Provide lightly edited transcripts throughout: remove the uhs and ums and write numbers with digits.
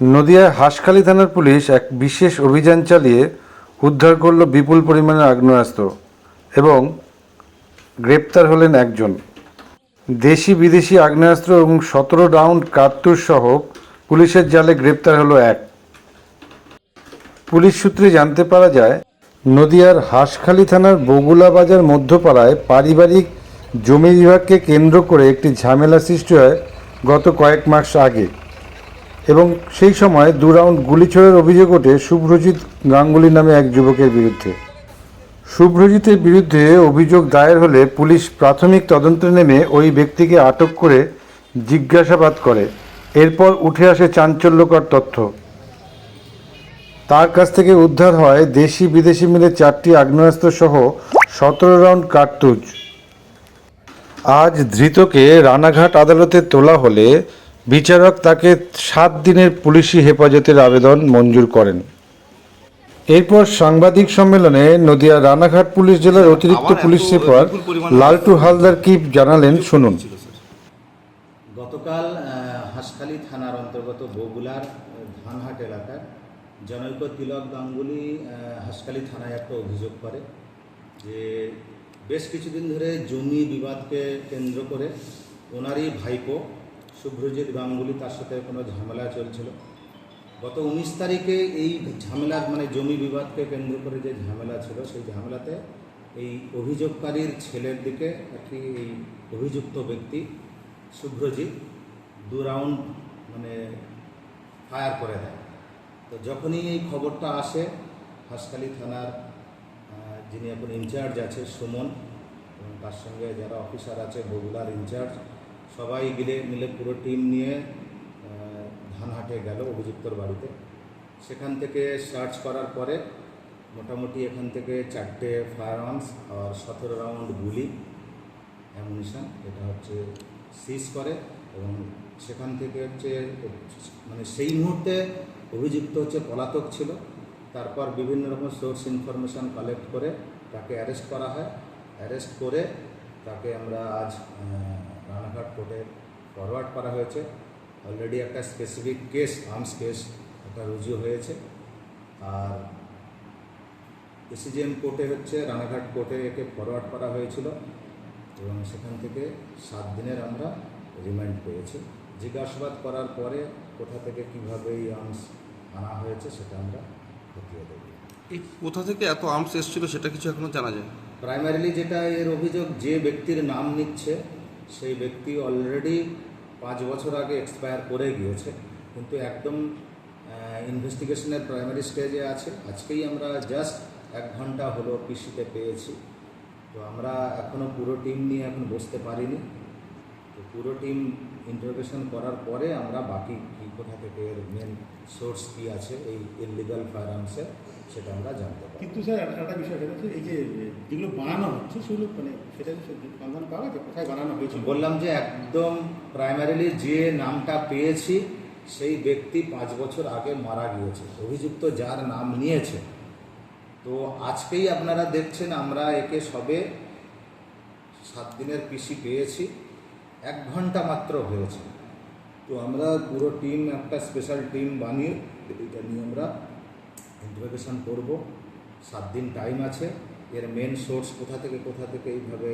নদিয়ার হাঁসখালি থানার পুলিশ এক বিশেষ অভিযান চালিয়ে উদ্ধার করল বিপুল পরিমাণের আগ্নেয়াস্ত্র এবং গ্রেপ্তার হলেন একজন। দেশি বিদেশি আগ্নেয়াস্ত্র এবং 17 রাউন্ড কার্তুজ সহ পুলিশের জালে গ্রেপ্তার হলো এক। পুলিশ সূত্রে জানতে পারা যায়, নদিয়ার হাঁসখালি থানার বগুলা বাজার মধ্যপাড়ায় পারিবারিক জমি বিভাগকে কেন্দ্র করে একটি ঝামেলা সৃষ্টি হয় গত কয়েক মাস আগে, এবং সেই সময় 2 রাউন্ড গুলি ছোড়ার অভিযোগ ওঠে শুভ্রজিৎ গাঙ্গুলি নামে এক যুবকের বিরুদ্ধে। শুভ্রজিতের বিরুদ্ধে অভিযোগ দায়ের হলে পুলিশ প্রাথমিক তদন্তে নেমে ওই ব্যক্তিকে আটক করে জিজ্ঞাসাবাদ করে। এরপর উঠে আসে চাঞ্চল্যকর তথ্য। তার কাছ থেকে উদ্ধার হয় দেশি বিদেশি মিলে 4টি আগ্নেয়াস্ত্র সহ 17 রাউন্ড কার্তুজ। আজ ধৃতকে রানাঘাট আদালতে তোলা হলে বিচারক তাকে 7 দিনের পুলিশি হেফাজতের আবেদন মঞ্জুর করেন। এরপর সাংবাদিক সম্মেলনে নদিয়া রানাঘাট পুলিশ জেলার অতিরিক্ত পুলিশ সুপার লালটু হালদার কি জানালেন, শুনুন। গতকাল হাঁসখালি থানার অন্তর্গত বগুলার ধানহাট এলাকায় জনৈক তিলক গাঙ্গুলি হাঁসখালি থানায় একটা অভিযোগ করে যে বেশ কিছুদিন ধরে জমি বিবাদকে কেন্দ্র করে ওনারই ভাইপো শুভ্রজিৎ গাঙ্গুলি তার সাথে কোনো ঝামেলা চলছিল। গত 19 তারিখে এই ঝামেলার জমি বিবাদকে কেন্দ্র করে যে ঝামেলা ছিল, সেই ঝামেলাতে এই অভিযোগকারীর ছেলের দিকে একটি এই অভিযুক্ত ব্যক্তি শুভ্রজিৎ 2 রাউন্ড ফায়ার করে দেয়। তো যখনই এই খবরটা আসে, হাঁসখালি থানার যিনি এখন ইনচার্জ আছে সুমন এবং তার সঙ্গে যারা অফিসার আছে বগুলার ইনচার্জ, সবাই মিলে পুরো টিম নিয়ে ধানহাটে গেল অভিযুক্তর বাড়িতে। সেখান থেকে সার্চ করার পরে মোটামুটি এখান থেকে 4টে ফায়ার আর্মস আর 17 রাউন্ড গুলি অ্যামুনিশন এটা সিজ করে, এবং সেখান থেকে সেই মুহূর্তে অভিযুক্ত পলাতক ছিল। তারপর বিভিন্ন রকম সোর্স ইনফরমেশান কালেক্ট করে তাকে অ্যারেস্ট করা হয়। অ্যারেস্ট করে তাকে আমরা আজ রানাঘাট কোর্টে ফরওয়ার্ড করা হয়েছে। অলরেডি একটা স্পেসিফিক কেস, আর্মস কেস একটা রুজু হয়েছে, আর এসিজিএম কোর্টে রানাঘাট কোর্টে একে ফরওয়ার্ড করা হয়েছিল, এবং সেখান থেকে 7 দিনের আমরা রিমান্ড পেয়েছি। জিজ্ঞাসাবাদ করার পরে কোথা থেকে কীভাবে এই আর্মস আনা হয়েছে সেটা আমরা খতিয়ে দেব। এই কোথা থেকে এত আর্মস এসেছিল সেটা কিছু এখনো জানা যায়? প্রাইমারিলি যেটা এর অভিযোগ, যে ব্যক্তির নাম নিচ্ছে সেই ব্যক্তি অলরেডি 5 বছর আগে এক্সপায়ার করে গিয়েছে, কিন্তু একদম ইনভেস্টিগেশনের প্রাইমারি স্টেজে আছে। আজকেই আমরা জাস্ট 1 ঘন্টা হলো পিসিতে পেয়েছি। তো আমরা এখনও পুরো টিম নিয়ে এখন বসতে পারিনি। তো পুরো টিম ইন্টারোগেশন করার পরে আমরা বাকি কী কোথা থেকে এর মেন সোর্স কী আছে এই ইললিগাল ফায়ার আর্মসের সেটা আমরা জানতে পারি। কিন্তু স্যার একটা বিষয় সেটা হচ্ছে এই যে যেগুলো বানানো হচ্ছে সেগুলো সেটা সন্ধান পাওয়া যায় কোথায় বানানো হয়েছে? বললাম যে একদম প্রাইমারিলি যে নামটা পেয়েছি সেই ব্যক্তি 5 বছর আগে মারা গিয়েছে, অভিযুক্ত যার নাম নিয়েছে। তো আজকেই আপনারা দেখছেন আমরা একে সবে 7 দিনের পিসি পেয়েছি, 1 ঘন্টা মাত্র হয়েছে। তো আমরা পুরো টিম, একটা স্পেশাল টিম বানিয়ে এটা নিয়ে আমরা ইন্টারোগেশন করব। 7 দিন টাইম আছে। এর মেন সোর্স কোথা থেকে এইভাবে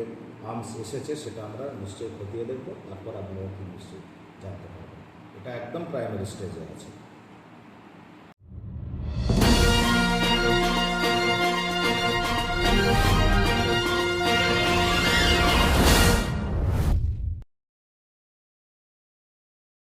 আর্মস এসেছে সেটা আমরা নিশ্চয়ই খতিয়ে দেখব, তারপর আপনারা কি নিশ্চয়ই জানতে পারবেন। এটা একদম প্রাইমারি স্টেজে আছে।